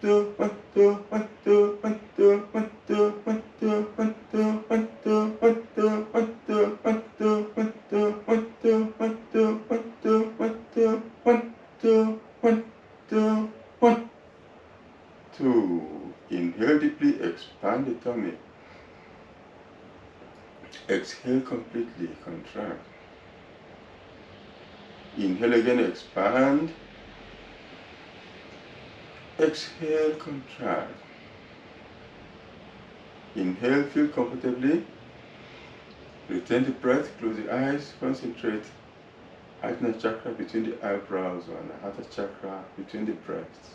two, 1, 2, 1, 2, 1, 2, 1, 2, 1, 2, 1, 2, 1, 2, 1, 2, 1, 2, 1, 2, 1, 2, 1, 2, 1, 2, 1, 2, 1, 2, 1, 2, 1, 2, 1, 2. Inhale deeply, expand the tummy. Exhale completely, contract. Inhale again, expand. Exhale, contract. Inhale, feel comfortably. Retain the breath, close the eyes, concentrate. Ajna chakra between the eyebrows and Hatha chakra between the breasts.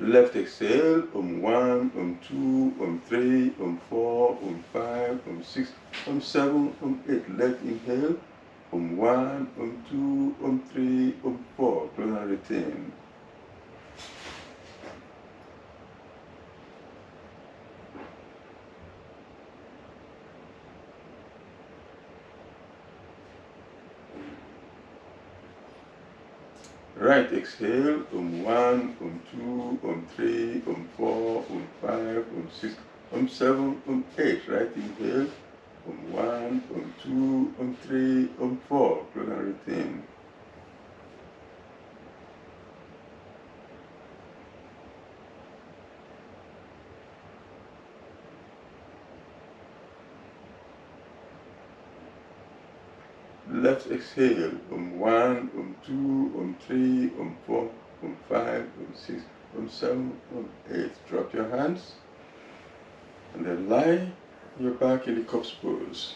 Left exhale, 1, 2, 3, 4, 5, 6, 7, 8. Left inhale, 1, 2, 3, 4. Close and retain. right exhale, 1, 2, 3, 4, 5, 6, 7, 8. Right inhale, 1, 2, 3, 4. Close and retain. Left exhale, 1, 2, 3, 4, 5, 6, 7, 8. Drop your hands and then lie your back in the corpse pose.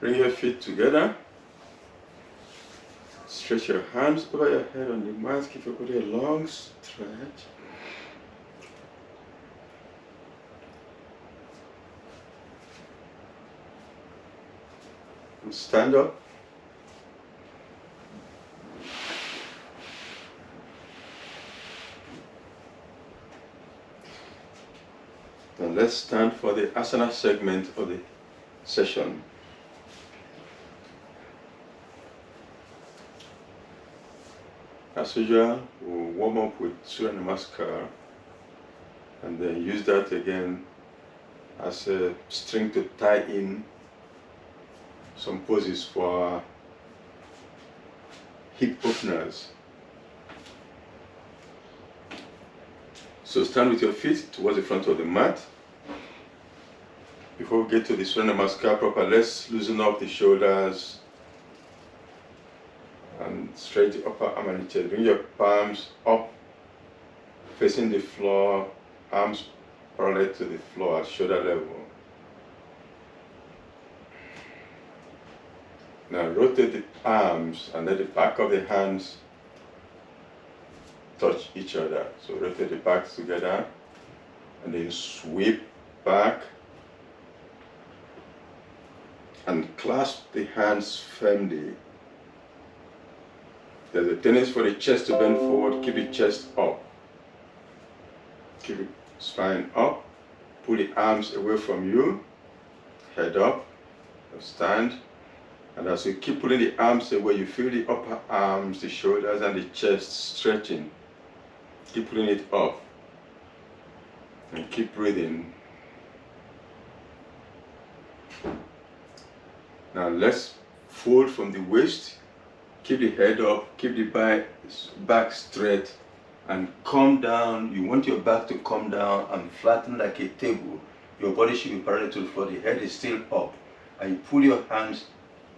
Bring your feet together. Stretch your hands over your head on the mat. Give your body a long stretch. And stand up. Now let's stand for the asana segment of the session. As usual, we'll warm up with Surya Namaskar and then use that again as a string to tie in some poses for our hip openers. So stand with your feet towards the front of the mat. Before we get to the Surya Namaskar proper, let's loosen up the shoulders and stretch the upper arm and the chest. Bring your palms up, facing the floor, arms parallel to the floor at shoulder level. Now rotate the arms and let the back of the hands touch each other. So rotate the backs together and then sweep back and clasp the hands firmly. There's a tendency for the chest to bend forward. Keep the chest up. Keep the spine up. Pull the arms away from you. Head up. Stand. And as you keep pulling the arms away, you feel the upper arms, the shoulders, and the chest stretching. Keep pulling it up. And keep breathing. Now let's fold from the waist. Keep the head up, keep the back straight, and come down. You want your back to come down and flatten like a table. Your body should be parallel to the floor. The head is still up. And you pull your hands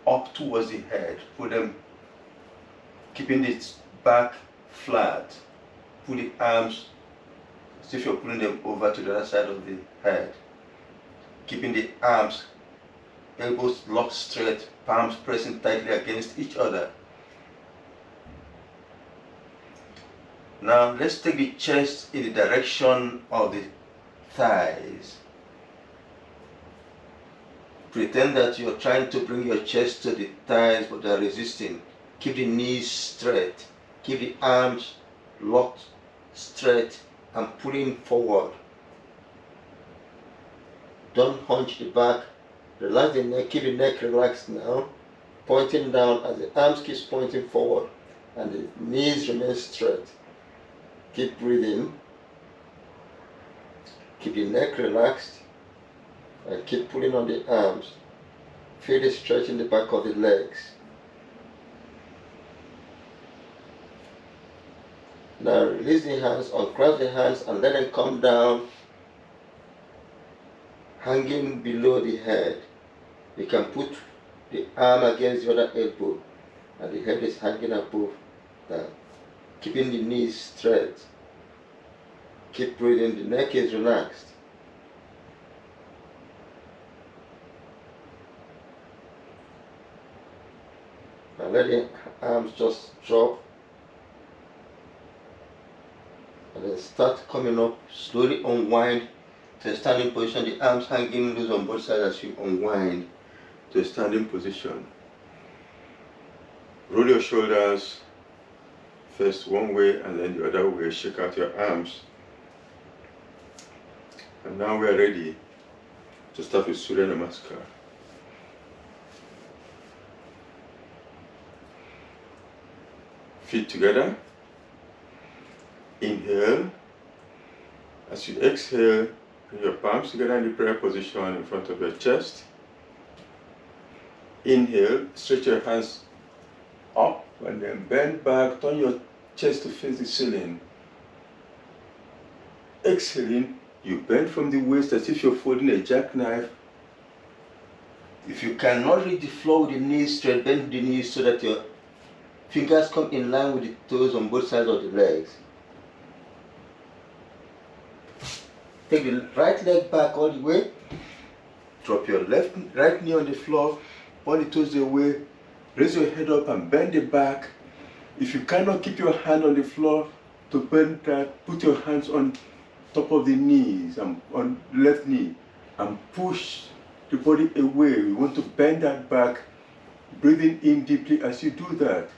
up towards the head. Put them, keeping the back flat. Pull the arms as if you're pulling them over to the other side of the head. Keeping the arms, elbows locked straight, palms pressing tightly against each other. Now let's take the chest in the direction of the thighs. Pretend that you're trying to bring your chest to the thighs, but they're resisting. Keep the knees straight. Keep the arms locked straight and pulling forward. Don't hunch the back. Relax the neck. Keep the neck relaxed now. Pointing down as the arms keep pointing forward and the knees remain straight. Keep breathing. Keep the neck relaxed and keep pulling on the arms. Feel the stretch in the back of the legs. Now release the hands, uncross the hands and let them come down, hanging below the head. You can put the arm against the other elbow. and the head is hanging above that, keeping the knees straight. Keep breathing, the neck is relaxed. Now let the arms just drop and then start coming up. Slowly unwind to a standing position, the arms hanging loose on both sides as you unwind to a standing position. Roll your shoulders first one way and then the other way. Shake out your arms. And now we are ready to start with Surya Namaskar. Feet together. Inhale. As you exhale, bring your palms together in the prayer position in front of your chest. Inhale, stretch your hands up and then bend back, turn your chest to face the ceiling. Exhaling, you bend from the waist as if you're folding a jackknife. If you cannot reach the floor with the knees straight, bend the knees so that your fingers come in line with the toes on both sides of the legs. Take the right leg back all the way. Drop your right knee on the floor, point the toes away. Raise your head up and bend it back. If you cannot keep your hand on the floor to bend that, put your hands on top of the knees and on the left knee and push the body away. We want to bend that back, breathing in deeply as you do that.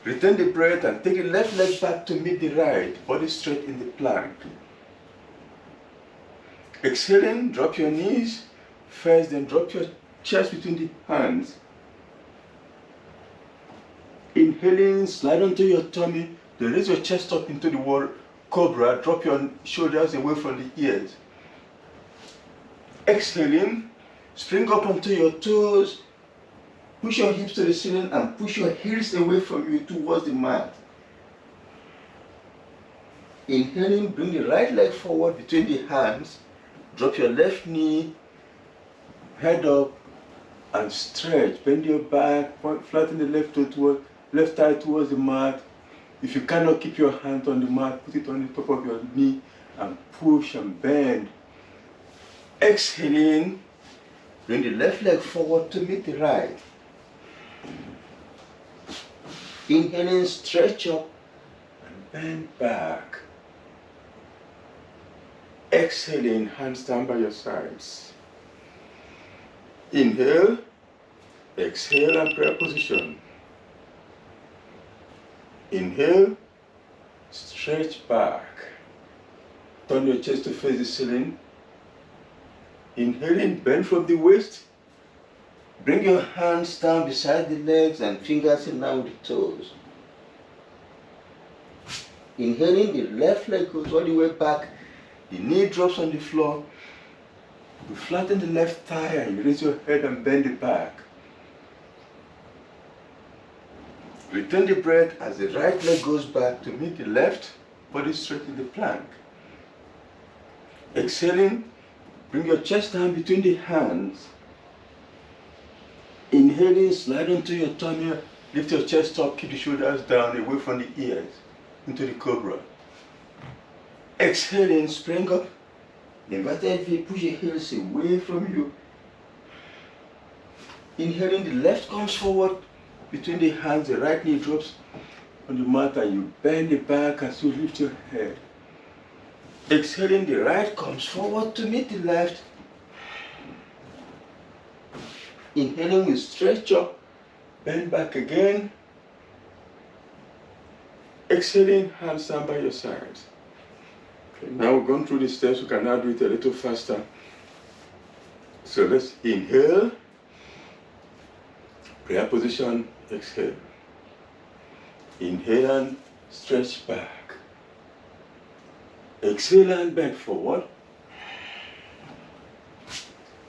Return the breath and take the left leg back to meet the right, body straight in the plank. Exhaling, drop your knees first, then drop your chest between the hands. Inhaling, slide onto your tummy, then raise your chest up into the wall. Cobra, drop your shoulders away from the ears. Exhaling, spring up onto your toes, push your hips to the ceiling and push your heels away from you towards the mat. Inhaling, bring the right leg forward between the hands, drop your left knee, Head up and stretch. Bend your back, flatten the left thigh towards the mat. If you cannot keep your hand on the mat, put it on the top of your knee and push and bend. Exhaling, bring the left leg forward to meet the right. Inhaling, stretch up and bend back. Exhaling, hands down by your sides. Inhale, exhale and prayer position. Inhale, stretch back. Turn your chest to face the ceiling. Inhaling, bend from the waist. Bring your hands down beside the legs and fingers in line with the toes. Inhaling, the left leg goes all the way back. The knee drops on the floor. You flatten the left thigh and you raise your head and bend it back. Return the breath as the right leg goes back to meet the left, body straight in the plank. Exhaling, bring your chest down between the hands. Inhaling, slide onto your tummy, lift your chest up, keep the shoulders down, away from the ears, into the cobra. Exhaling, spring up. Inverted V, push your heels away from you. Inhaling, the left comes forward between the hands, the right knee drops on the mat and you bend it back as you lift your head. Exhaling, the right comes forward to meet the left. Inhaling, you stretch up, bend back again. Exhaling, hands down by your sides. Okay, now we've gone through the steps, we can now do it a little faster. So let's inhale, prayer position, exhale. Inhale and stretch back. Exhale and bend forward.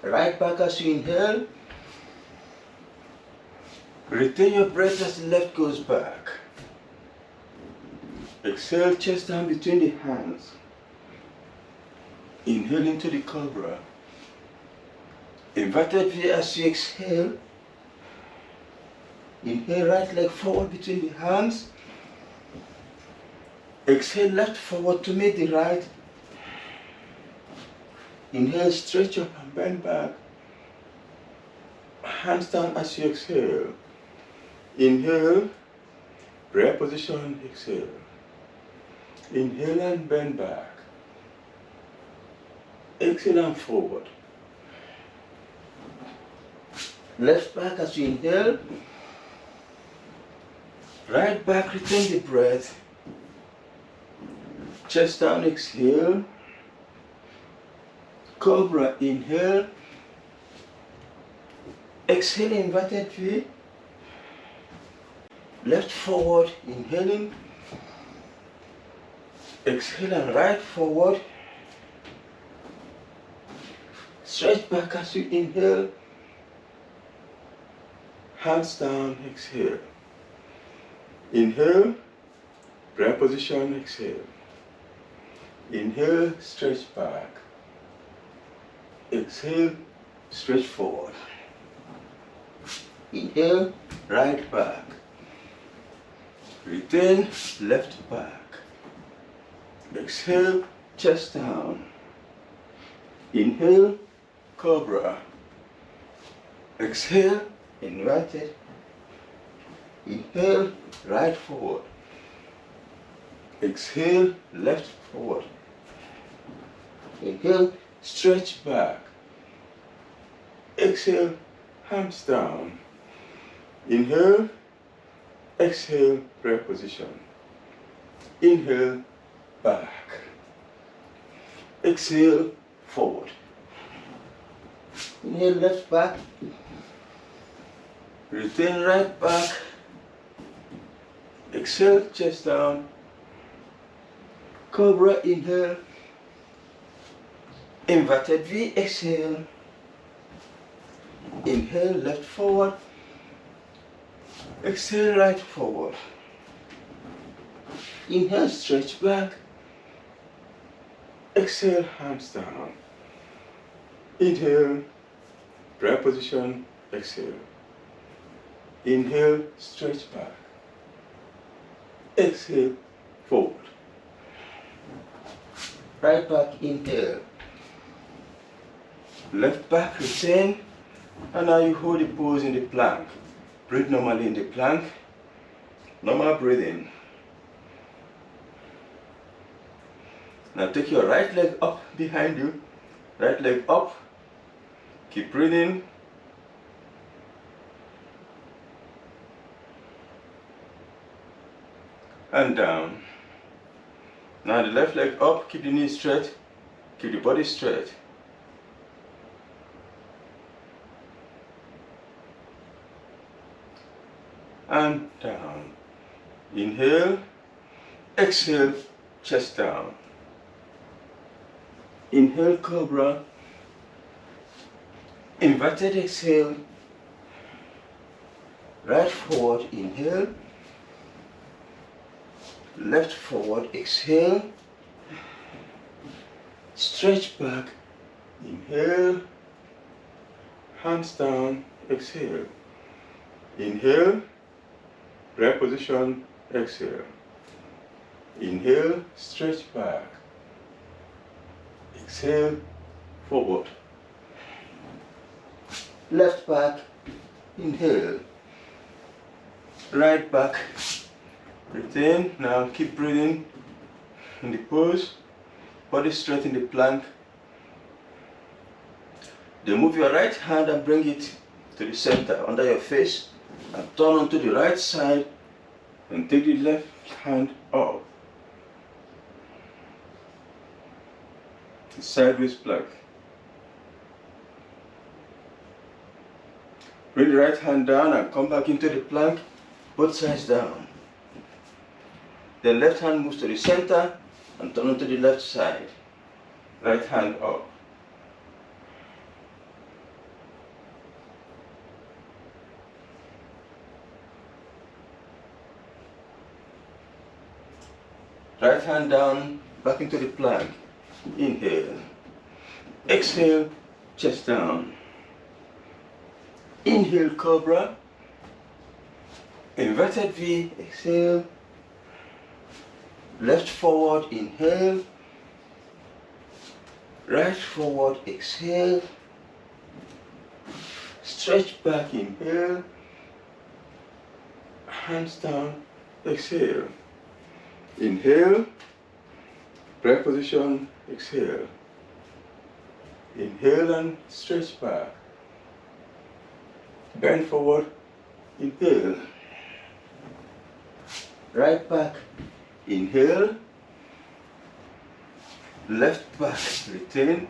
Right back as you inhale. Retain your breath as the left goes back. Exhale, chest down between the hands. Inhale into the cobra. Inverted V as you exhale. Inhale, right leg forward between the hands. Exhale, left forward to meet the right. Inhale, stretch up and bend back. Hands down as you exhale. Inhale, prayer position, exhale. Inhale and bend back. Exhale and forward. Left back as you inhale. Right back, retain the breath. Chest down, exhale. Cobra, inhale. Exhale, inverted V. Left forward, inhaling. Exhale and right forward. Stretch back as you inhale. Hands down, exhale. Inhale, prayer position, exhale. Inhale, stretch back. Exhale, stretch forward. Inhale, right back. Retain, left back. Exhale, chest down. Inhale, cobra. Exhale, inverted. Inhale, right forward. Exhale, left forward. Inhale, stretch back. Exhale, hands down. Inhale, exhale, prayer position. Inhale, back. Exhale, forward. Inhale, left back. Retain right back. Exhale, chest down. Cobra, inhale. Inverted V, exhale. Inhale, left forward. Exhale, right forward. Inhale, stretch back. Exhale, hands down. Inhale, prayer position, exhale. Inhale, stretch back. Exhale, forward. Right back, inhale. Left back, retain. And now you hold the pose in the plank. Breathe normally in the plank. Normal breathing. Now take your right leg up behind you. Right leg up. Keep breathing. And down. Now the left leg up. Keep the knees straight. Keep the body straight. And down. Inhale. Exhale. Chest down. Inhale, cobra. Inverted exhale. Right forward, inhale. Left forward, exhale. Stretch back, inhale. Hands down, exhale. Inhale. Prayer position, exhale. Inhale, stretch back. Exhale, forward. Left back, inhale. Right back, retain. Now keep breathing in the pose. Body straight in the plank. Then move your right hand and bring it to the center under your face. And turn onto the right side and take the left hand up. Sideways plank. Bring the right hand down and come back into the plank, both sides down. The left hand moves to the center and turn onto the left side. Right hand up. Right hand down, back into the plank. Inhale. Exhale, chest down. Inhale, cobra. Inverted V, exhale. Left forward, inhale. Right forward, exhale. Stretch back, inhale. Hands down, exhale. Inhale. Prayer position, exhale. Inhale and stretch back. Bend forward, inhale. Right back, inhale. Left back, retain.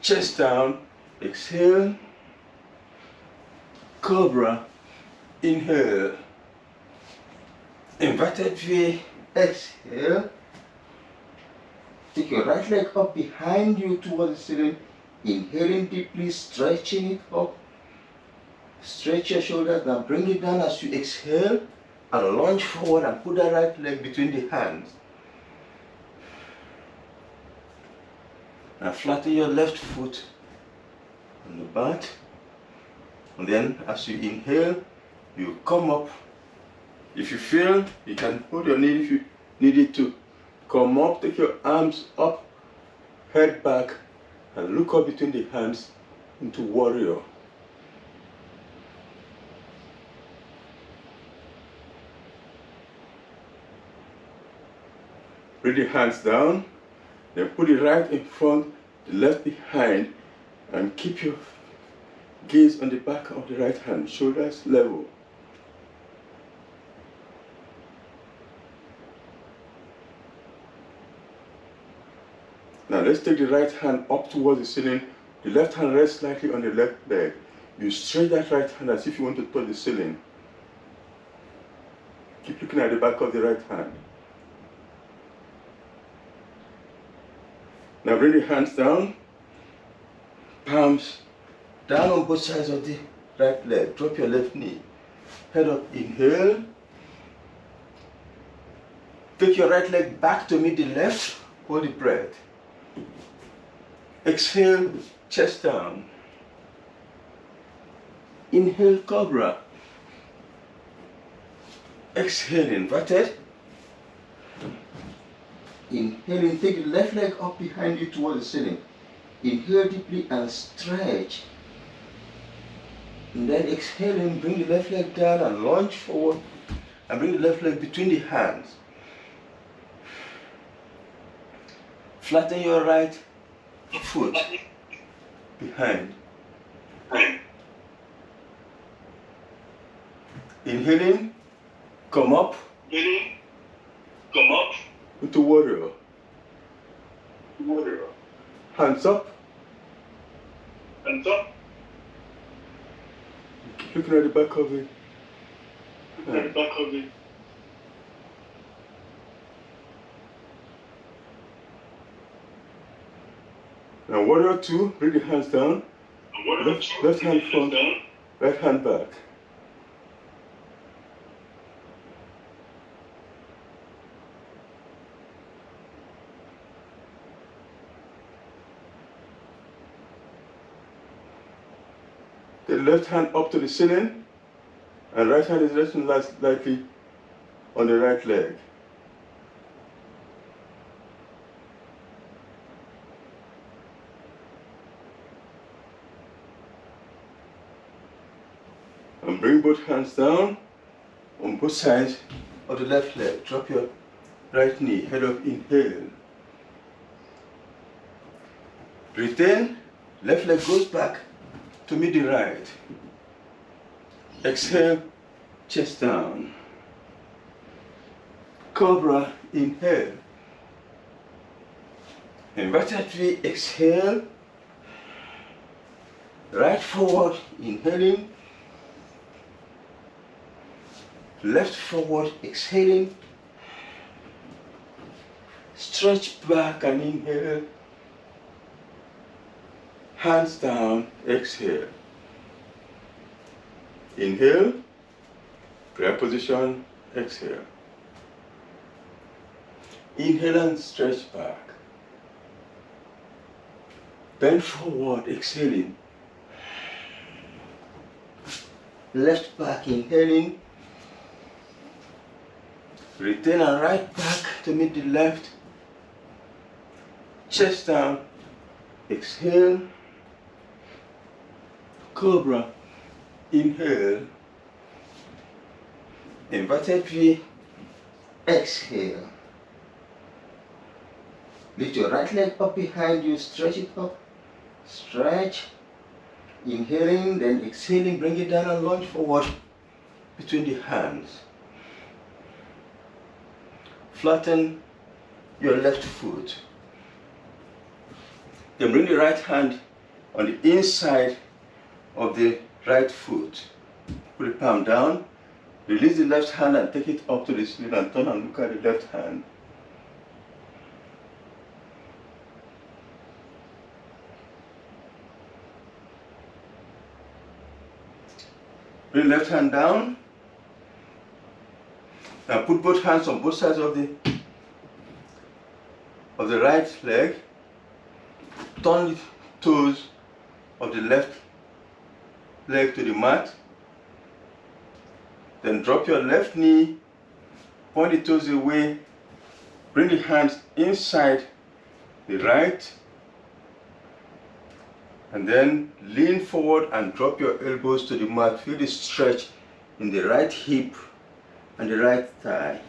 Chest down, exhale. Cobra, inhale. Inverted V, exhale. Take your right leg up behind you towards the ceiling. Inhaling deeply, stretching it up. Stretch your shoulders, now bring it down as you exhale and lunge forward and put that right leg between the hands. Now flatten your left foot on the mat. And then as you inhale, you come up. If you feel, you can hold your knee if you need it to. Come up, take your arms up, head back, and look up between the hands into warrior. Bring the hands down, then put the right in front, the left behind, and keep your gaze on the back of the right hand, shoulders level. Now let's take the right hand up towards the ceiling. The left hand rests slightly on the left leg. You stretch that right hand as if you want to touch the ceiling. Keep looking at the back of the right hand. Now bring the hands down. Palms down on both sides of the right leg. Drop your left knee. Head up, inhale. Take your right leg back to meet the left. Hold the breath. Exhale, chest down. Inhale, cobra. Exhale, inverted. Inhaling, take the left leg up behind you towards the ceiling. Inhale deeply and stretch. And then exhaling, bring the left leg down and lunge forward. And bring the left leg between the hands. Flatten your right foot behind. Inhaling, come up. Come up. Into warrior. Warrior. Hands up. Hands up. Keep looking at the back of it. Look at the back of it. Now warrior two, bring the hands down. Left hand front, right hand back. The left hand up to the ceiling, and right hand is resting lightly on the right leg. And bring both hands down on both sides of the left leg. Drop your right knee, head up, inhale. Retain, left leg goes back to meet the right. Exhale, chest down. Cobra, inhale. Inverted V, exhale. Right forward, inhaling. Left forward, exhaling. Stretch back and inhale. Hands down, exhale. Inhale, prayer position, exhale. Inhale and stretch back. Bend forward, exhaling. left back, inhaling. Retain and right back to meet the left. Chest down. Exhale. Cobra. Inhale. Inverted V. Exhale. Lift your right leg up behind you. Stretch it up. Stretch. Inhaling, then exhaling. Bring it down and launch forward between the hands. Flatten your left foot. Then bring the right hand on the inside of the right foot. Put the palm down. Release the left hand and take it up to the ceiling and turn and look at the left hand. Bring left hand down. Now put both hands on both sides of the right leg. Turn the toes of the left leg to the mat. Then drop your left knee, point the toes away, bring the hands inside the right, and then lean forward and drop your elbows to the mat. Feel the stretch in the right hip and the right thigh.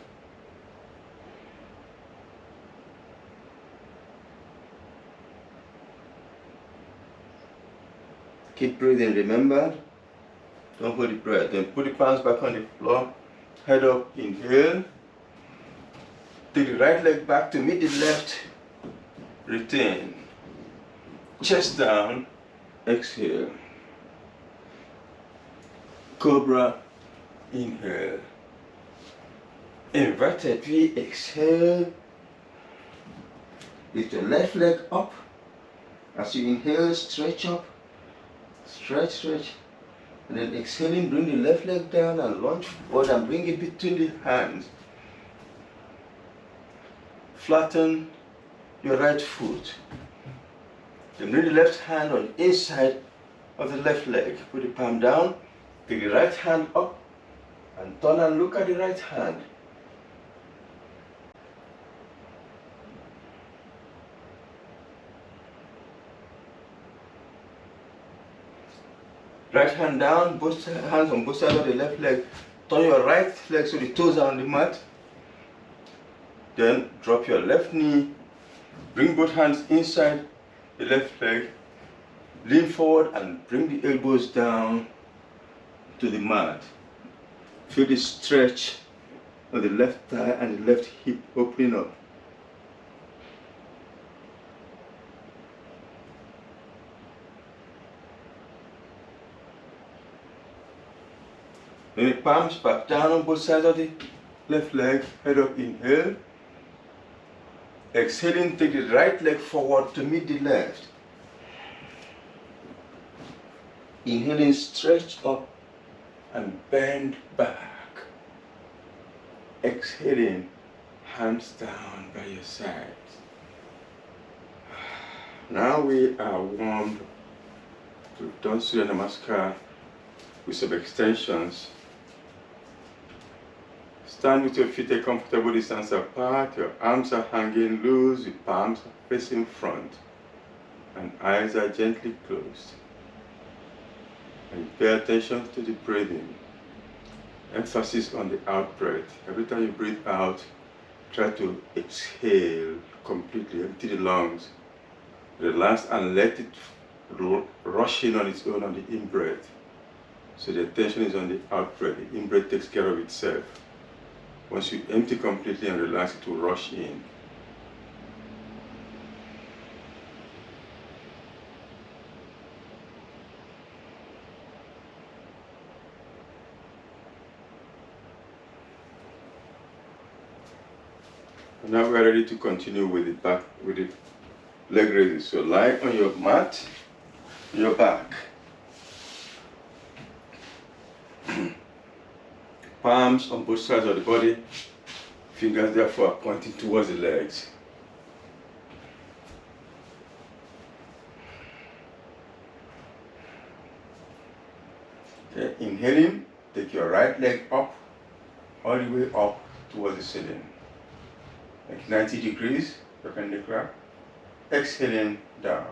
Keep breathing, remember. Don't hold the breath. Then put the palms back on the floor. Head up, inhale. Take the right leg back to meet the left. Retain. Chest down. Exhale. Cobra. Inhale. Inverted V. Exhale. Lift your left leg up. As you inhale, stretch up. Stretch, stretch. And then exhaling, bring the left leg down and launch forward and bring it between the hands. Flatten your right foot. Then bring the left hand on the inside of the left leg. Put the palm down, take the right hand up and turn and look at the right hand. Right hand down, both hands on both sides of the left leg. Turn your right leg so the toes are on the mat. Then drop your left knee. Bring both hands inside the left leg. Lean forward and bring the elbows down to the mat. Feel the stretch of the left thigh and the left hip opening up. Then the palms back down on both sides of the left leg. Head up, inhale. Exhaling, take the right leg forward to meet the left. Inhaling, stretch up and bend back. Exhaling, hands down by your sides. Now we are warmed. We've done Surya Namaskar with some extensions. Stand with your feet a comfortable distance apart, your arms are hanging loose, your palms are facing front, and eyes are gently closed. And pay attention to the breathing. Emphasis on the out breath. Every time you breathe out, try to exhale completely, empty the lungs. Relax and let it rush in on its own on the in-breath. So the attention is on the out breath. The in-breath takes care of itself. Once you empty completely and relax, it will rush in. And now we are ready to continue with the leg raises. So lie on your mat, your back. Palms on both sides of the body, fingers therefore are pointing towards the legs. Okay, inhaling, take your right leg up, all the way up towards the ceiling, like 90 degrees, perpendicular. Exhaling down.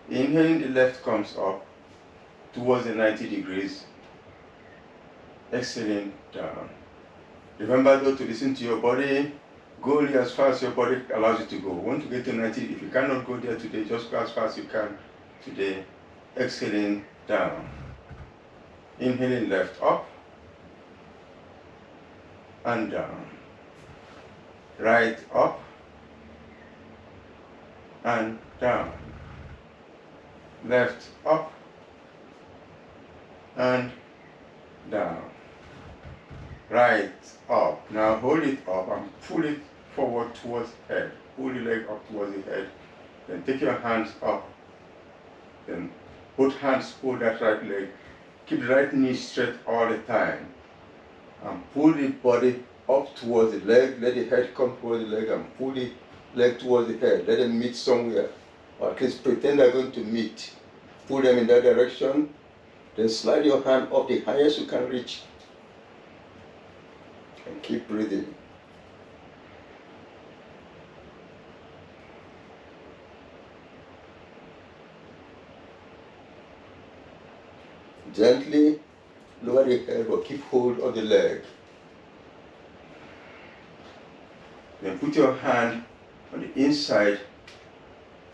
Inhaling, the left comes up towards the 90 degrees. Exhaling down. Remember though to listen to your body. Go as far as your body allows you to go. Want to get to 90, if you cannot go there today, just go as far as you can today. Exhaling down. Inhaling left up and down. Right up and down. Left up and down. Right up. Now hold it up and pull it forward towards the head. Pull the leg up towards the head. Then take your hands up. Then both hands hold that right leg. Keep the right knee straight all the time. And pull the body up towards the leg. Let the head come towards the leg and pull the leg towards the head. Let them meet somewhere. Or at least pretend they're going to meet. Pull them in that direction. Then slide your hand up the highest you can reach. And keep breathing. Gently lower the head but keep hold of the leg. Then put your hand on the inside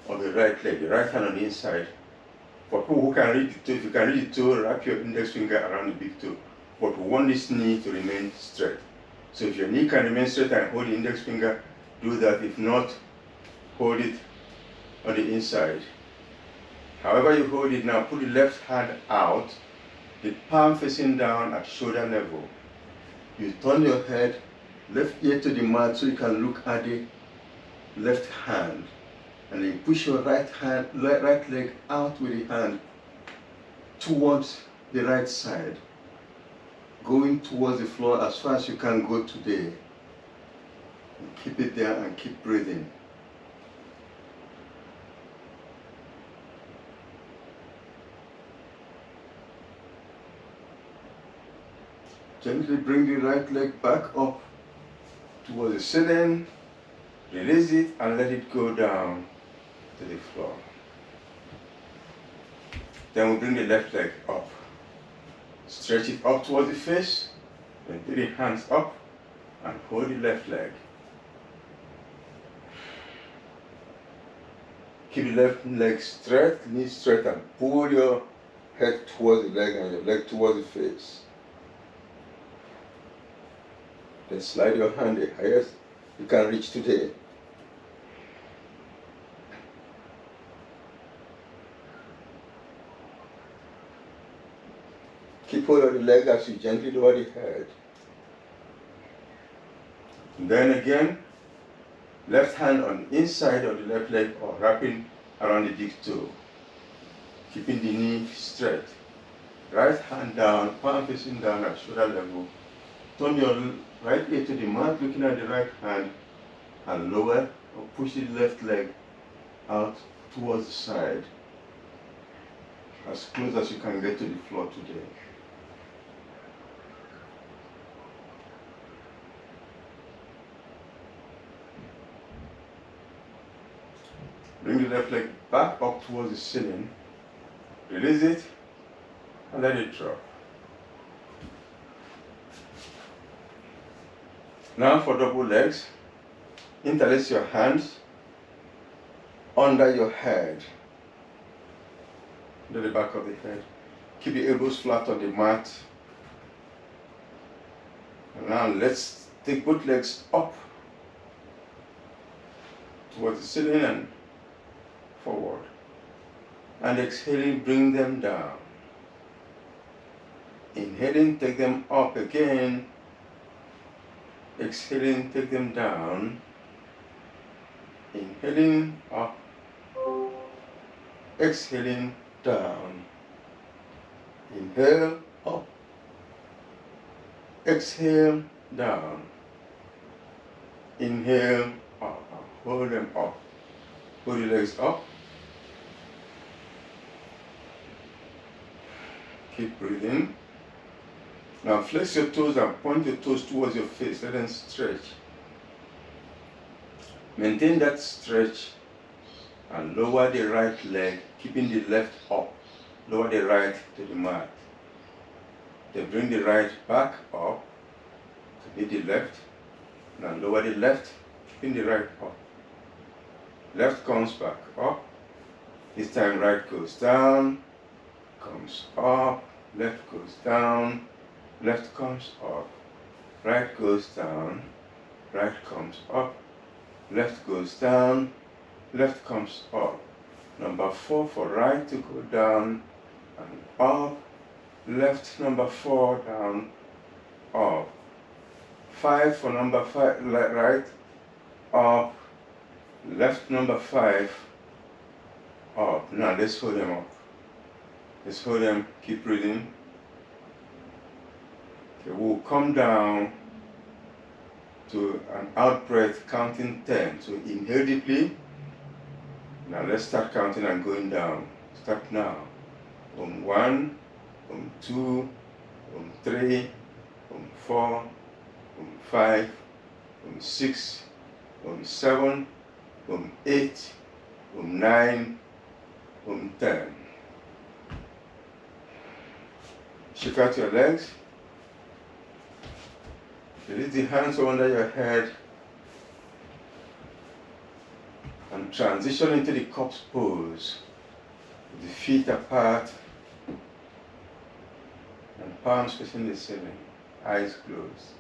of the right leg, the right hand on the inside. For people who can reach the toe, if you can reach the toe, wrap your index finger around the big toe. But we want this knee to remain straight. So if your knee can remain straight and hold the index finger, do that. If not, hold it on the inside. However you hold it now, put the left hand out, the palm facing down at shoulder level. You turn your head, left ear to the mat so you can look at the left hand. And then you push your right leg out with the hand towards the right side, going towards the floor as far as you can go today. And keep it there and keep breathing. Gently bring the right leg back up towards the ceiling, release it and let it go down to the floor. Then we bring the left leg up. Stretch it up towards the face, then take the hands up and hold the left leg. Keep the left leg straight, knee straight, and pull your head towards the leg and your leg towards the face. Then slide your hand the highest you can reach today. Keep hold of the leg as you gently lower the head. And then again, left hand on the inside of the left leg or wrapping around the big toe. Keeping the knee straight. Right hand down, palm facing down at shoulder level. Turn your right ear to the mat, looking at the right hand, and lower or push the left leg out towards the side. As close as you can get to the floor today. Bring the left leg back up towards the ceiling. Release it and let it drop. Now for double legs, interlace your hands under your head, under the back of the head. Keep the elbows flat on the mat. And now let's take both legs up towards the ceiling and forward. And exhaling, bring them down. Inhaling, take them up again. Exhaling, take them down. Inhaling, up. Exhaling, down. Inhale, up. Exhale, down. Inhale, up. Hold them up. Hold the legs up. Keep breathing. Now flex your toes and point your toes towards your face. Let them stretch. Maintain that stretch and lower the right leg, keeping the left up. Lower the right to the mat. Then bring the right back up to meet the left. Now lower the left, keeping the right up. Left comes back up. This time right goes down, comes up, left goes down, left comes up, right goes down, right comes up, left goes down, left comes up. Number 4 for right to go down and up, left number 4 down, up. 5 for number 5, right, up, left number 5, up. Now let's hold them up. Let's hold them, keep breathing. Okay, we'll come down to an out breath counting 10. So inhale deeply. Now let's start counting and going down. Start now. 1, 2, 3, 4, 5, 6, 7, 8, 9, 10. Shake out your legs. Release the hands under your head and transition into the corpse pose. The feet apart and palms facing the ceiling, eyes closed.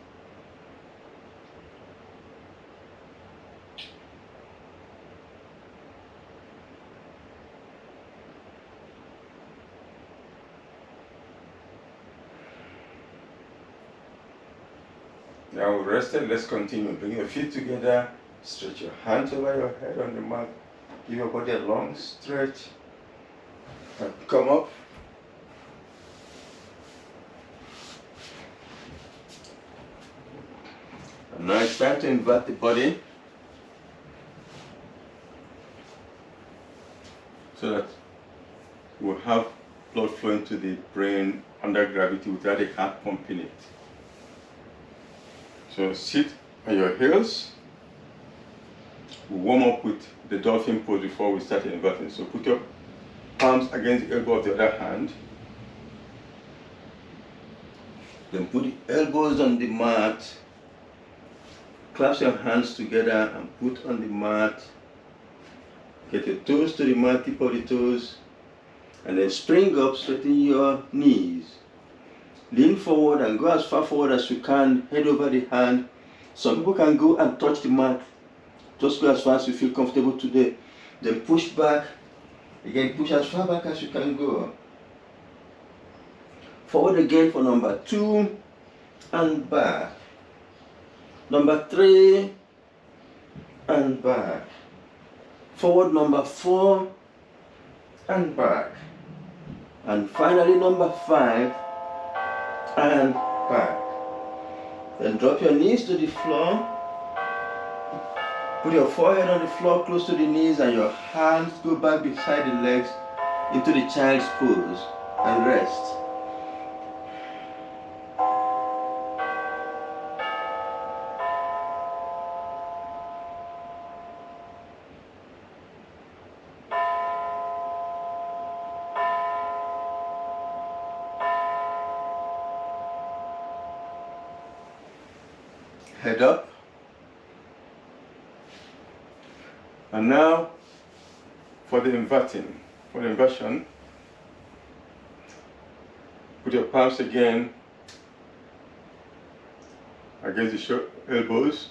Now we're rested, let's continue. Bring your feet together, stretch your hands over your head on the mat, give your body a long stretch, and come up. And now it's time to invert the body so that we'll have blood flowing to the brain under gravity without the heart pumping it. So sit on your heels. We warm up with the dolphin pose before we start inverting. So put your palms against the elbow of the other hand. Then put the elbows on the mat. Clasp your hands together and put on the mat. Get your toes to the mat, tip of the toes. And then spring up, straighten your knees. Lean forward and go as far forward as you can, head over the hand. Some people can go and touch the mat. Just go as far as you feel comfortable today. Then push back. Again, push as far back as you can go. Forward again for number 2 and back. Number 3 and back. Forward number 4 and back. And finally number 5 and back. Then drop your knees to the floor. Put your forehead on the floor close to the knees and your hands go back beside the legs into the child's pose and rest. Head up. And now for the inversion, put your palms again against the elbows,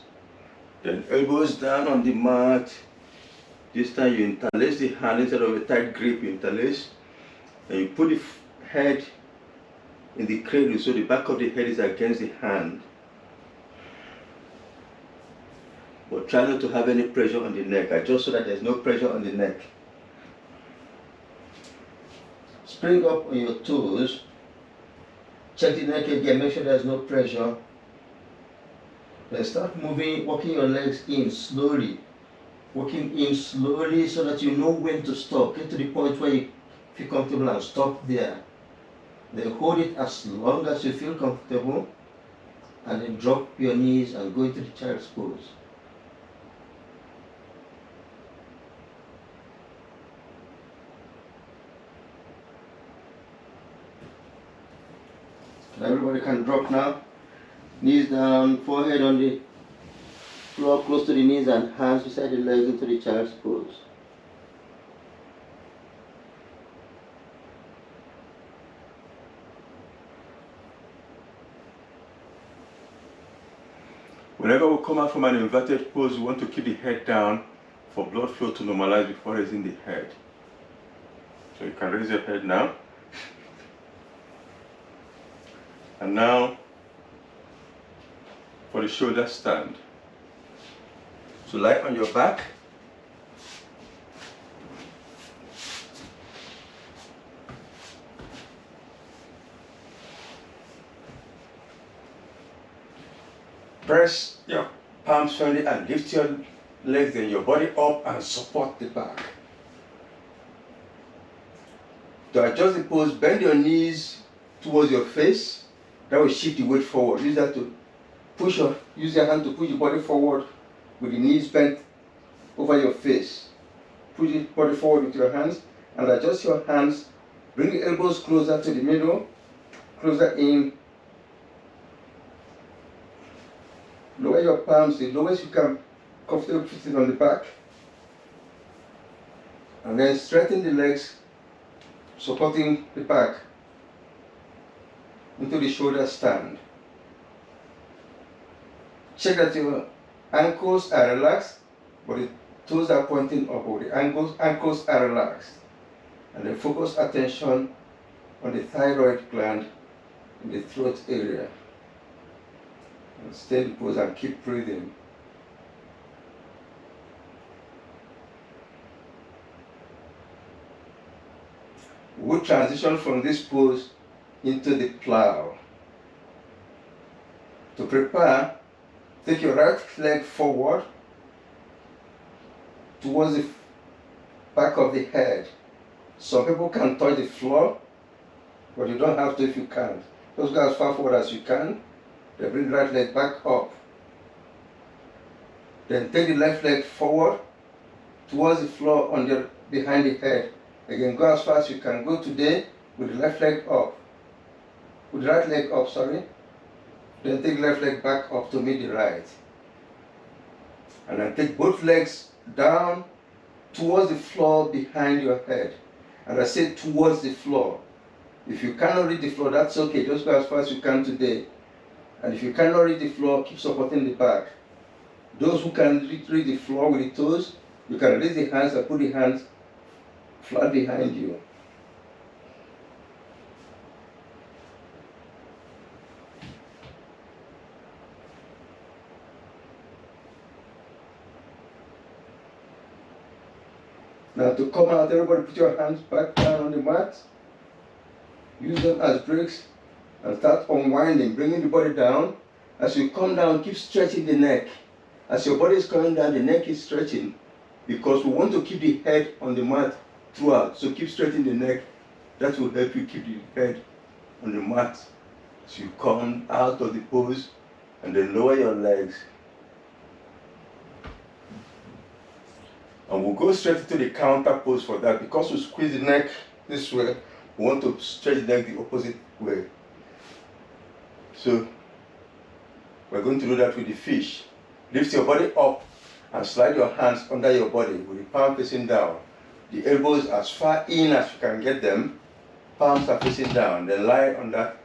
then elbows down on the mat. This time you interlace the hand instead of a tight grip, you interlace, and you put the head in the cradle so the back of the head is against the hand. But try not to have any pressure on the neck, adjust so that there's no pressure on the neck. Spring up on your toes, check the neck again, make sure there's no pressure. Then start moving, walking your legs in slowly. Walking in slowly so that you know when to stop. Get to the point where you feel comfortable and stop there. Then hold it as long as you feel comfortable, and then drop your knees and go into the child's pose. Everybody can drop now. Knees down, forehead on the floor close to the knees, and hands beside the legs into the child's pose. Whenever we come out from an inverted pose, we want to keep the head down for blood flow to normalize before raising the head. So you can raise your head now. And now for the shoulder stand. So lie on your back. Press your palms firmly and lift your legs and your body up and support the back. To adjust the pose, bend your knees towards your face. That will shift the weight forward. Use your hand to push your body forward with the knees bent over your face. Push the body forward with your hands and adjust your hands. Bring the elbows closer to the middle, closer in. Lower your palms the lowest you can comfortably put it on the back. And then straighten the legs, supporting the back into the shoulder stand. Check that your ankles are relaxed, but the toes are pointing upward. The ankles are relaxed. And then focus attention on the thyroid gland in the throat area. And stay in the pose and keep breathing. We'll transition from this pose into the plow. To prepare, take your right leg forward towards the back of the head. Some people can touch the floor, but you don't have to if you can't. Just go as far forward as you can. Then bring the right leg back up. Then take the left leg forward towards the floor behind the head. Again, go as far as you can. Go today with the left leg up. With the right leg up, sorry. Then take the left leg back up to meet the right. And then take both legs down towards the floor behind your head. And I say towards the floor. If you cannot reach the floor, that's okay. Just go as far as you can today. And if you cannot reach the floor, keep supporting the back. Those who can reach the floor with the toes, you can raise the hands and put the hands flat behind you. Now to come out, everybody put your hands back down on the mat. Use them as brakes and start unwinding, bringing the body down. As you come down, keep stretching the neck. As your body is coming down, the neck is stretching because we want to keep the head on the mat throughout. So keep stretching the neck. That will help you keep the head on the mat. As you come out of the pose and then lower your legs. And we'll go straight into the counter pose for that. Because we squeeze the neck this way, we want to stretch the neck the opposite way. So we're going to do that with the fish. Lift your body up and slide your hands under your body with the palm facing down. The elbows as far in as you can get them. Palms are facing down. Then lie on that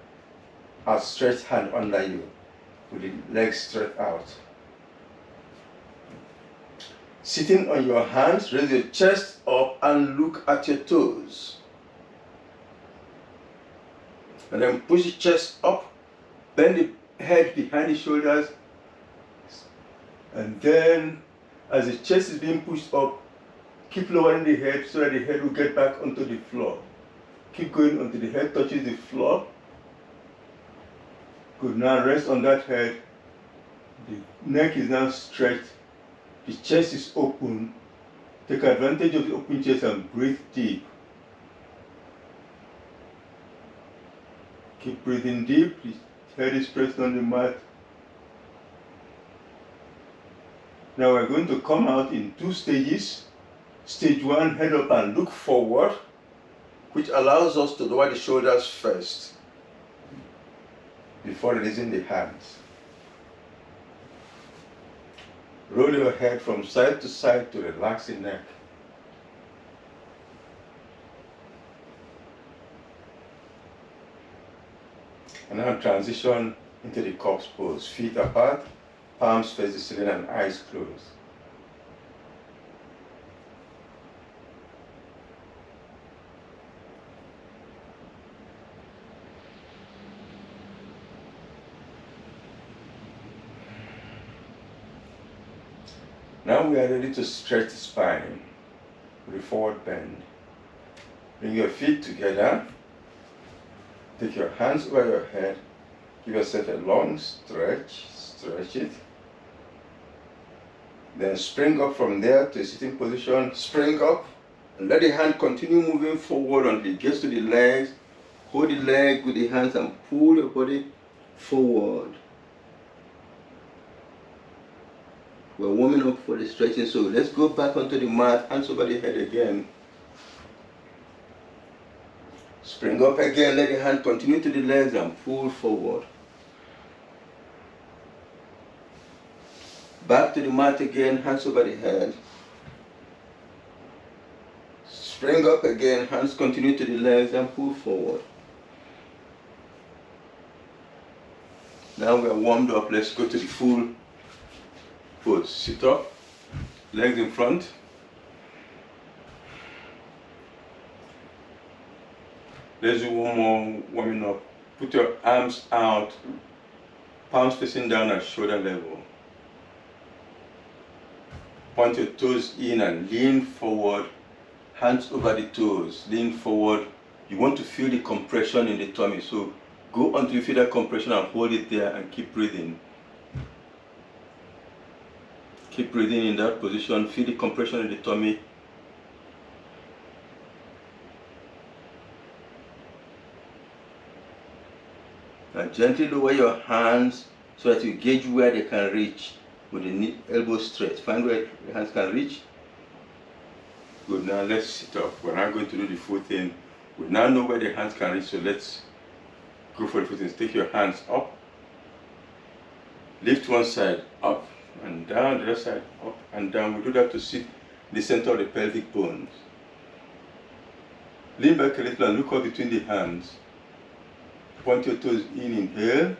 outstretched hand under you with the legs straight out. Sitting on your hands, raise your chest up and look at your toes. And then push the chest up, bend the head behind the shoulders. And then, as the chest is being pushed up, keep lowering the head so that the head will get back onto the floor. Keep going until the head touches the floor. Good, now rest on that head. The neck is now stretched. The chest is open. Take advantage of the open chest and breathe deep. Keep breathing deep. Head is pressed on the mat. Now we're going to come out in 2 stages. Stage 1, head up and look forward, which allows us to lower the shoulders first before releasing the hands. Roll your head from side to side to relax the neck. And now transition into the corpse pose. Feet apart, palms face the ceiling and eyes closed. Now we are ready to stretch the spine with a forward bend. Bring your feet together. Take your hands over your head. Give yourself a long stretch. Stretch it. Then spring up from there to a sitting position. Spring up and let the hand continue moving forward until it gets to the legs. Hold the leg with the hands and pull your body forward. We're warming up for the stretching, so let's go back onto the mat, hands over the head again. Spring up again, let the hand continue to the legs and pull forward. Back to the mat again, hands over the head. Spring up again, hands continue to the legs and pull forward. Now we are warmed up, let's go to the full pose. Sit up, legs in front. Let's do one more warming up. Put your arms out, palms facing down at shoulder level. Point your toes in and lean forward, hands over the toes, lean forward. You want to feel the compression in the tummy, so go until you feel that compression and hold it there and keep breathing. Keep breathing in that position, feel the compression in the tummy. And gently lower your hands so that you gauge where they can reach with the knee, elbow stretch. Find where your hands can reach. Good, now let's sit up. We're not going to do the full thing. We now know where the hands can reach, so let's go for the footings. Take your hands up. Lift one side up and down, the other side up and down. We do that to sit the center of the pelvic bones. Lean back a little and look up between the hands. Point your toes in, inhale.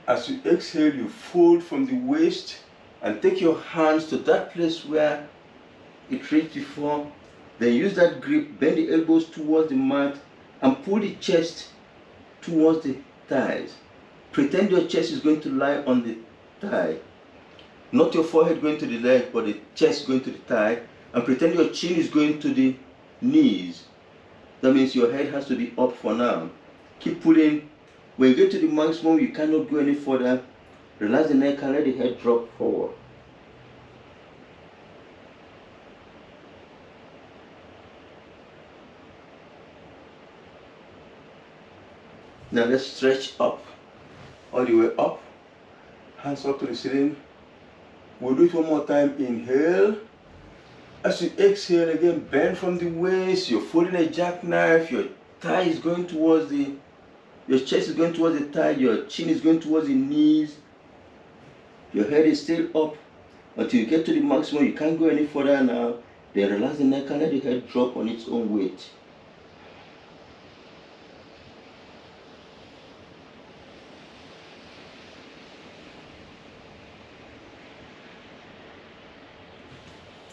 As you exhale, you fold from the waist and take your hands to that place where it reached before. Then use that grip, bend the elbows towards the mat and pull the chest towards the thighs. Pretend your chest is going to lie on the thigh. Not your forehead going to the leg, but the chest going to the thigh. And pretend your chin is going to the knees. That means your head has to be up for now. Keep pulling. When you get to the maximum, you cannot go any further. Relax the neck and let the head drop forward. Now let's stretch up. All the way up. Hands up to the ceiling. We'll do it one more time. Inhale. As you exhale again, bend from the waist. You're folding a jackknife. Your thigh is going towards your chest is going towards the thigh. Your chin is going towards the knees. Your head is still up until you get to the maximum. You can't go any further now. Then relax the neck and let the head drop on its own weight.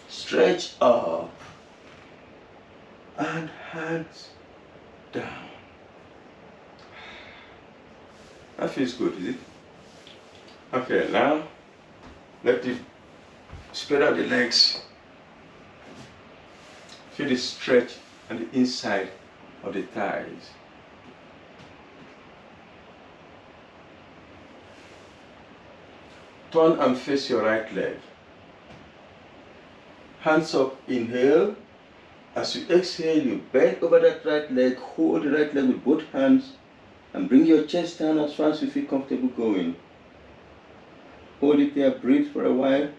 Stretch up and hands down. That feels good, is it? Okay, now let you spread out the legs. Feel the stretch on the inside of the thighs. Turn and face your right leg. Hands up, inhale. As you exhale, you bend over that right leg, hold the right leg with both hands, And bring your chest down as far as you feel comfortable going. Hold it there, breathe for a while.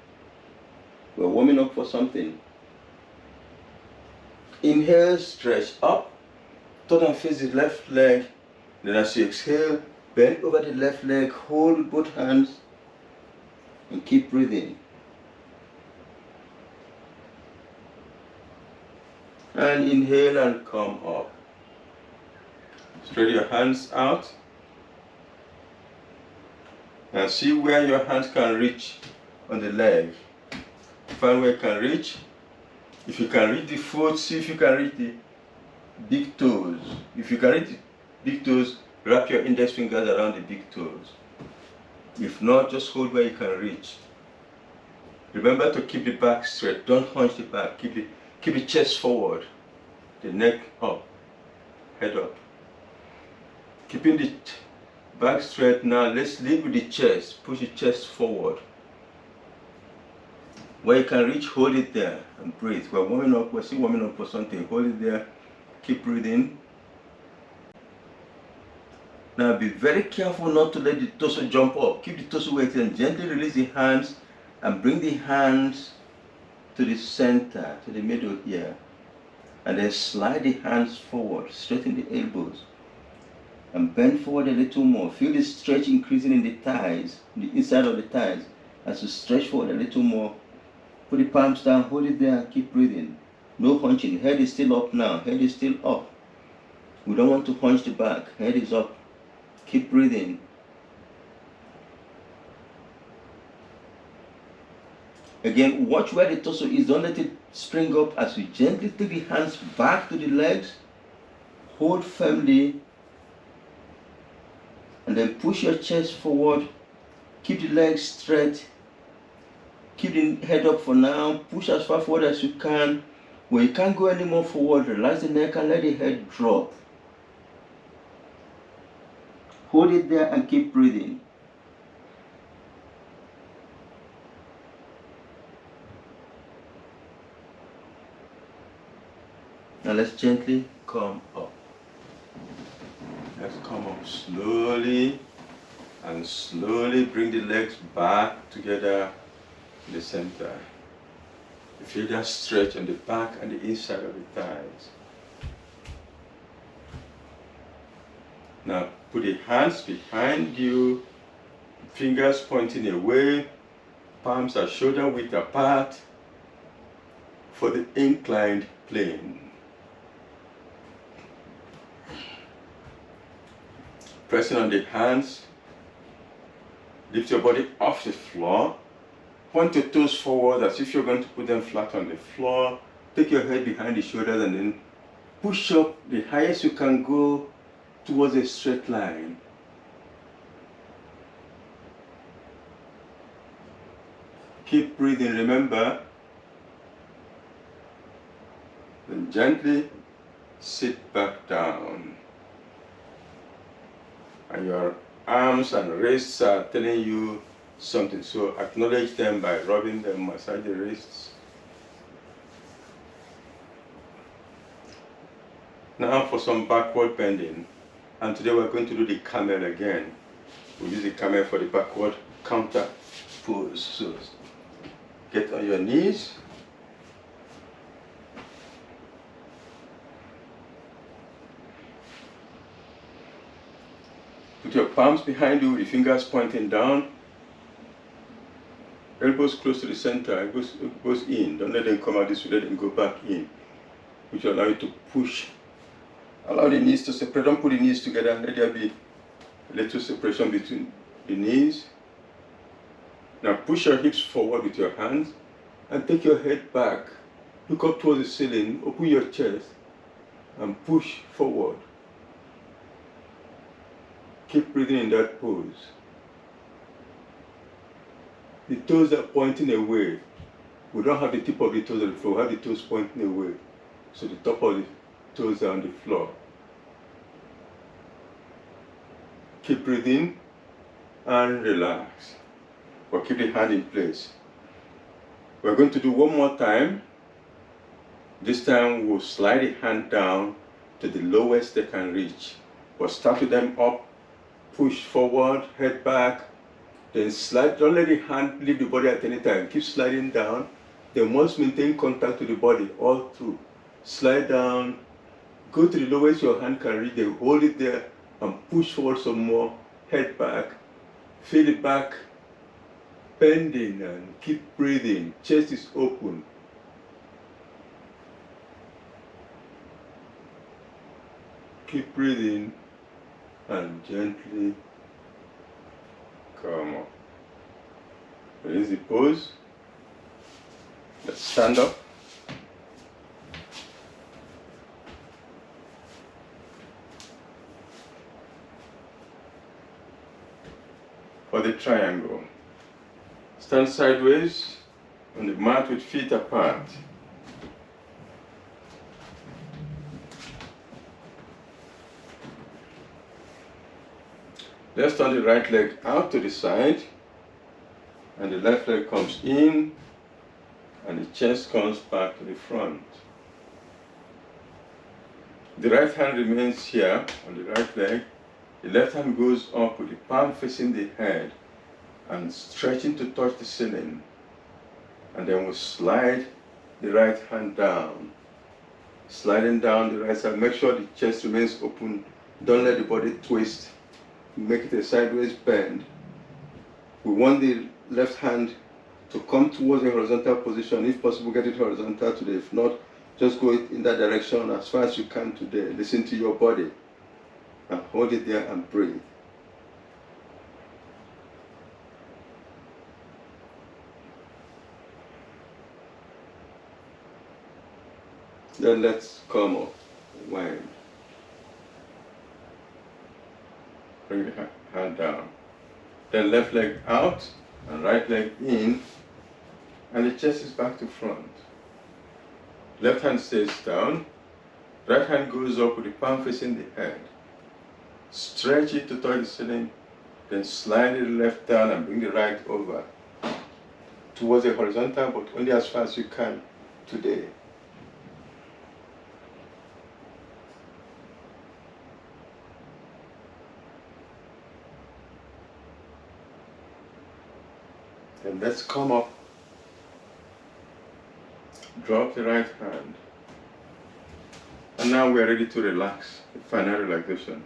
We're warming up for something. Inhale, stretch up, turn and face the left leg. Then as you exhale, bend over the left leg, hold with both hands, and keep breathing. And inhale and come up. Spread your hands out. And see where your hands can reach on the leg. Find where you can reach. If you can reach the foot, see if you can reach the big toes. If you can reach the big toes, wrap your index fingers around the big toes. If not, just hold where you can reach. Remember to keep the back straight. Don't hunch the back. Keep the chest forward. The neck up. Head up. Keeping the back straight. Now let's lead with the chest. Push the chest forward. Where you can reach, hold it there and breathe. We're warming up. We're still warming up for something. Hold it there. Keep breathing. Now be very careful not to let the torso jump up. Keep the torso where it is and gently release the hands and bring the hands to the center, to the middle here. And then slide the hands forward, straighten the elbows. And bend forward a little more. Feel the stretch increasing in the thighs, the inside of the thighs. As you stretch forward a little more, put the palms down, hold it there, keep breathing. No hunching. Head is still up now. Head is still up. We don't want to hunch the back. Head is up. Keep breathing. Again, watch where the torso is. Don't let it spring up as you gently take the hands back to the legs. Hold firmly. And then push your chest forward. Keep the legs straight. Keep the head up for now. Push as far forward as you can. When you can't go any more forward, relax the neck and let the head drop. Hold it there and keep breathing. Now let's gently come up. Let's come up slowly and slowly bring the legs back together in the center. You feel that stretch on the back and the inside of the thighs. Now put the hands behind you, fingers pointing away, palms are shoulder width apart for the inclined plane. Pressing on the hands, lift your body off the floor, point your toes forward as if you're going to put them flat on the floor. Take your head behind the shoulders and then push up the highest you can go towards a straight line. Keep breathing, remember. Then gently sit back down. And your arms and wrists are telling you something, so acknowledge them by rubbing them, massage the wrists. Now for some backward bending, and today we're going to do the camel again. We'll use the camel for the backward counter pose. So get on your knees. Put your palms behind you, your fingers pointing down. Elbows close to the center, elbows in. Don't let them come out this way, let them go back in. Which will allow you to push. Allow the knees to separate. Don't put the knees together. Let there be a little separation between the knees. Now push your hips forward with your hands and take your head back. Look up towards the ceiling, open your chest and push forward. Keep breathing in that pose. The toes are pointing away. We don't have the tip of the toes on the floor, we have the toes pointing away. So the top of the toes are on the floor. Keep breathing and relax. But keep the hand in place. We're going to do one more time. This time we'll slide the hand down to the lowest they can reach. but start with them up, push forward, head back, then slide. Don't let the hand leave the body at any time. Keep sliding down. Then once maintain contact with the body all through. Slide down, go to the lowest your hand can reach, then hold it there and push forward some more, head back, feel it back, bending and keep breathing. Chest is open. Keep breathing and gently come up. Release the pose. Let's stand up. For the triangle, stand sideways on the mat with feet apart. Let's turn the right leg out to the side, and the left leg comes in, and the chest comes back to the front. The right hand remains here on the right leg. The left hand goes up with the palm facing the head and stretching to touch the ceiling. And then we'll slide the right hand down. Sliding down the right side. Make sure the chest remains open. Don't let the body twist. Make it a sideways bend. We want the left hand to come towards a horizontal position. If possible, get it horizontal today. If not, just go in that direction as far as you can today. Listen to your body. And hold it there and breathe. Then let's come up, wind. Bring the hand down. Then left leg out and right leg in, and the chest is back to front. Left hand stays down, right hand goes up with the palm facing the head. Stretch it to touch the ceiling, then slide the left down and bring the right over towards the horizontal, but only as far as you can today. Then let's come up, drop the right hand, and now we are ready to relax, the final relaxation.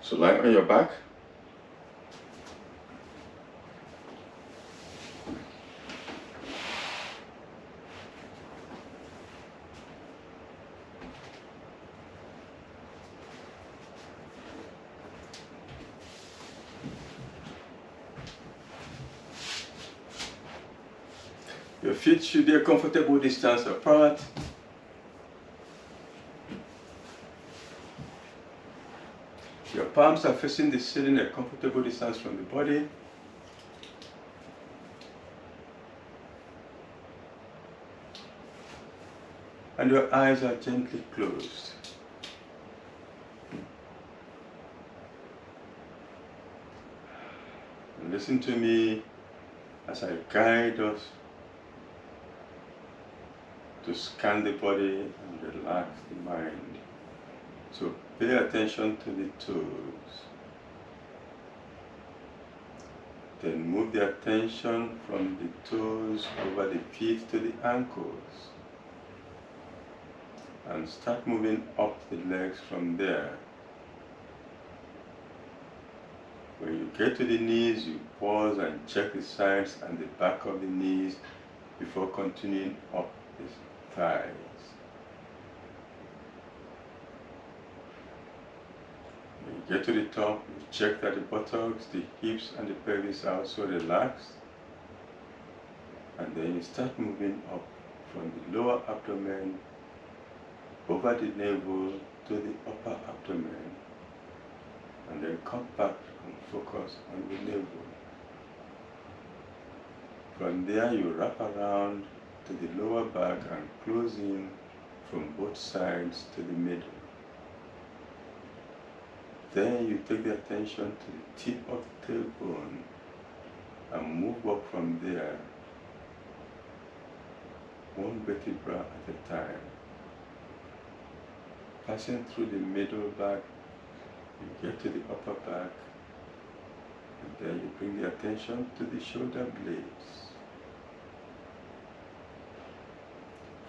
So lie on your back. Your feet should be a comfortable distance apart. Your palms are facing the ceiling a comfortable distance from the body. And your eyes are gently closed. And listen to me as I guide us to scan the body and relax the mind. So pay attention to the toes. Then move the attention from the toes over the feet to the ankles. And start moving up the legs from there. When you get to the knees, you pause and check the sides and the back of the knees before continuing up the thighs. When you get to the top, you check that the buttocks, the hips and the pelvis are also relaxed. And then you start moving up from the lower abdomen over the navel to the upper abdomen. And then come back and focus on the navel. From there you wrap around to the lower back and close in from both sides to the middle. Then you take the attention to the tip of the tailbone and move up from there, one vertebra at a time, passing through the middle back You get to the upper back, and then you bring the attention to the shoulder blades.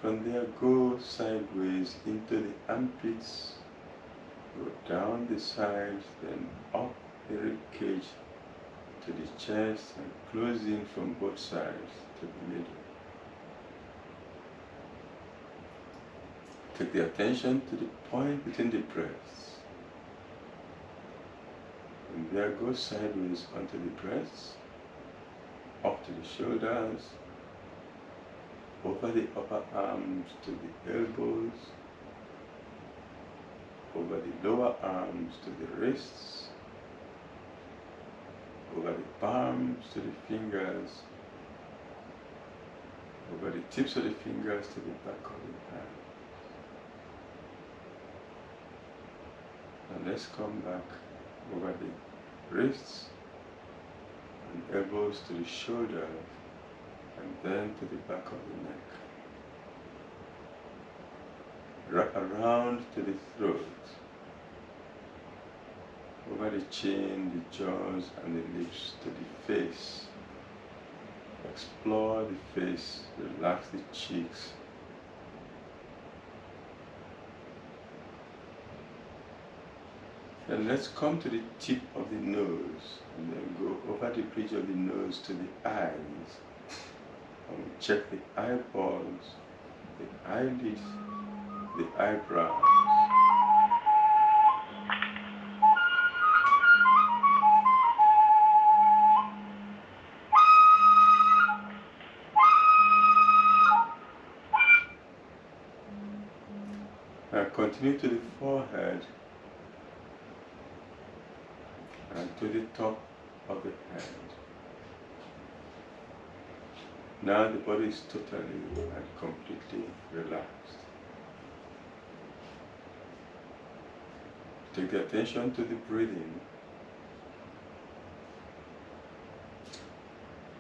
From there, go sideways into the armpits, go down the sides, then up the rib cage to the chest, and close in from both sides to the middle. Take the attention to the point between the breasts. And there, go sideways onto the breasts, up to the shoulders, over the upper arms to the elbows, over the lower arms to the wrists, over the palms to the fingers, over the tips of the fingers to the back of the hand. And let's come back over the wrists and elbows to the shoulders, and then to the back of the neck. Wrap around to the throat, over the chin, the jaws, and the lips to the face. Explore the face, relax the cheeks. And let's come to the tip of the nose, and then go over the bridge of the nose to the eyes. And we check the eyeballs, the eyelids, the eyebrows. Now continue to the forehead and to the top of the head. Now the body is totally and completely relaxed. Take the attention to the breathing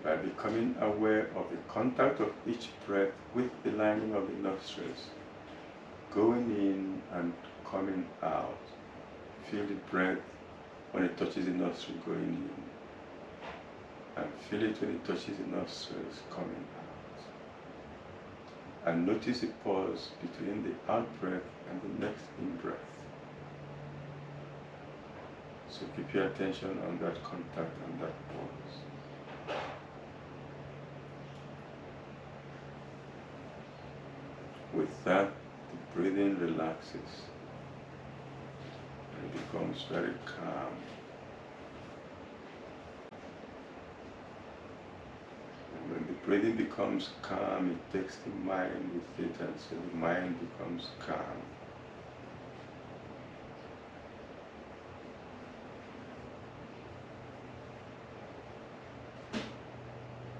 by becoming aware of the contact of each breath with the lining of the nostrils, going in and coming out. Feel the breath when it touches the nostril going in, and feel it when it touches the nostrils coming out. And notice the pause between the out breath and the next in breath. So keep your attention on that contact and that pause. With that, the breathing relaxes and it becomes very calm. And when the breathing becomes calm, it takes the mind with it, and so the mind becomes calm.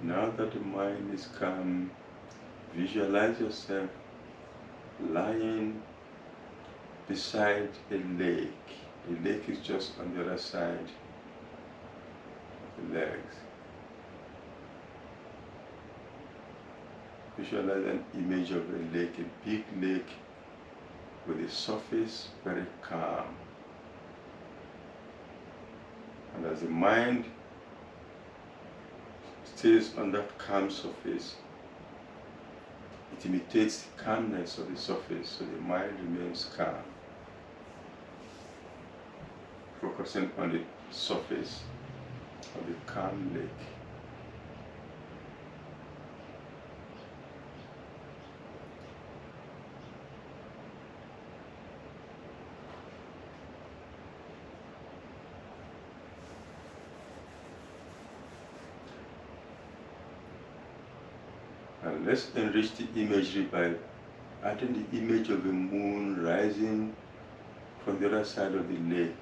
Now that the mind is calm, visualize yourself lying beside a lake. The lake is just on the other side of the legs. Visualize an image of a lake, a big lake with the surface very calm. And as the mind stays on that calm surface, it imitates the calmness of the surface, so the mind remains calm. Focusing on the surface of the calm lake. And let's enrich the imagery by adding the image of a moon rising from the other side of the lake.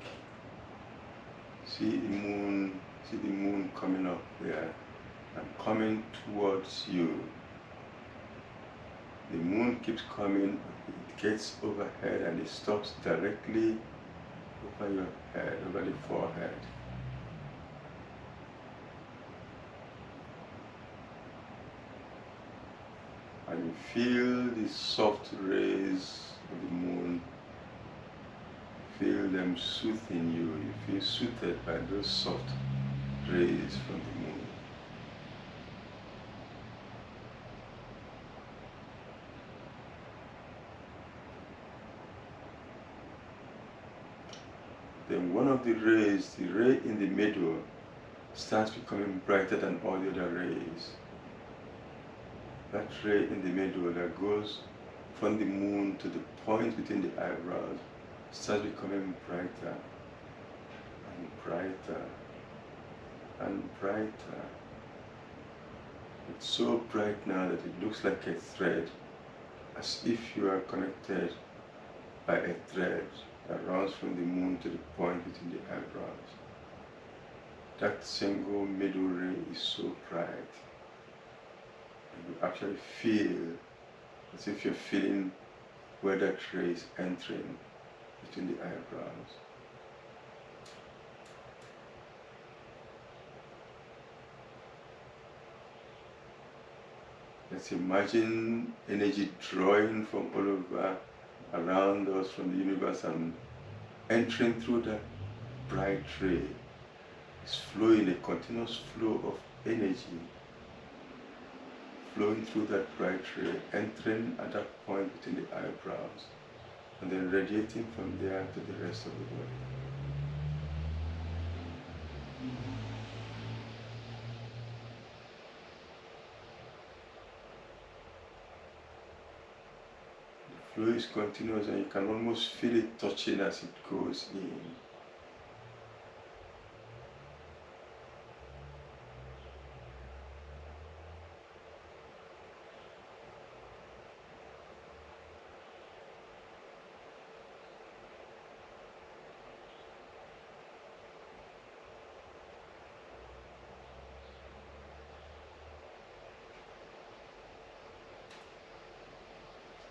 See the moon coming up there and coming towards you. The moon keeps coming, it gets overhead and it stops directly over your head, over the forehead. And you feel the soft rays of the moon, feel them soothing you. You feel soothed by those soft rays from the moon. Then one of the rays, the ray in the middle, starts becoming brighter than all the other rays. That ray in the middle that goes from the moon to the point between the eyebrows starts becoming brighter and brighter and brighter. It's so bright now that it looks like a thread, as if you are connected by a thread that runs from the moon to the point between the eyebrows. That single middle ray is so bright. And you actually feel as if you're feeling where that ray is entering between the eyebrows. Let's imagine energy drawing from all over around us from the universe and entering through that bright ray. It's flowing, a continuous flow of energy flowing through that bright ray, entering at that point between the eyebrows, and then radiating from there to the rest of the body. The flow is continuous and you can almost feel it touching as it goes in.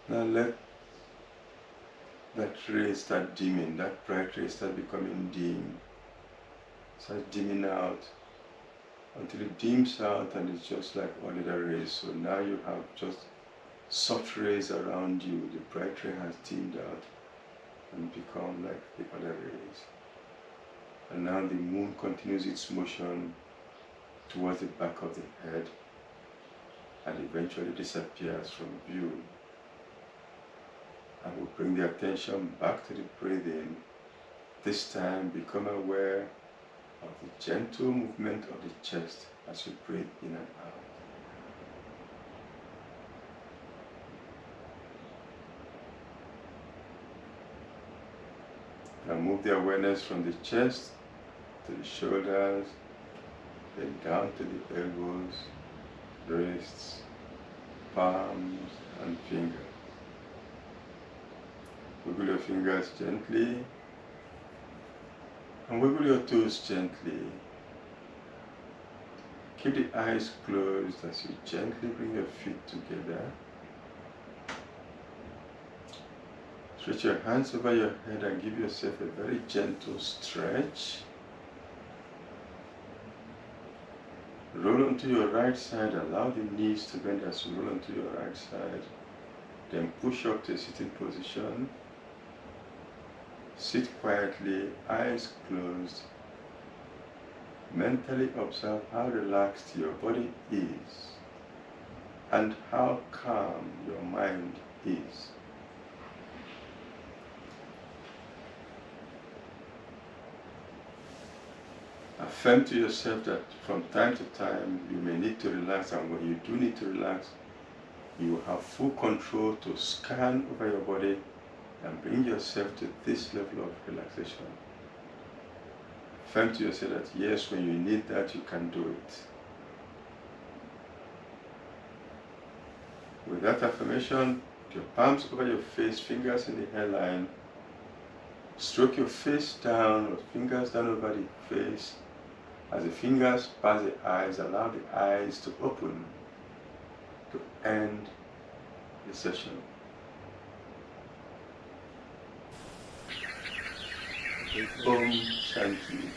Now let that ray start dimming, that bright ray start becoming dim, start dimming out until it dims out and it's just like ordinary rays. So now you have just soft rays around you. The bright ray has dimmed out and become like the other rays. And now the moon continues its motion towards the back of the head and eventually disappears from view. And we'll bring the attention back to the breathing. This time become aware of the gentle movement of the chest as you breathe in and out. Now move the awareness from the chest to the shoulders, then down to the elbows, wrists, palms, and fingers. Wiggle your fingers gently and wiggle your toes gently. Keep the eyes closed as you gently bring your feet together. Stretch your hands over your head and give yourself a very gentle stretch. Roll onto your right side, allow the knees to bend as you roll onto your right side. Then push up to a sitting position. Sit quietly, eyes closed. Mentally observe how relaxed your body is and how calm your mind is. Affirm to yourself that from time to time you may need to relax, and when you do need to relax, you will have full control to scan over your body and bring yourself to this level of relaxation. Affirm to yourself that yes, when you need that, you can do it. With that affirmation, put your palms over your face, fingers in the hairline. Stroke your face down, or fingers down over the face. As the fingers pass the eyes, allow the eyes to open to end the session. Om Shanti.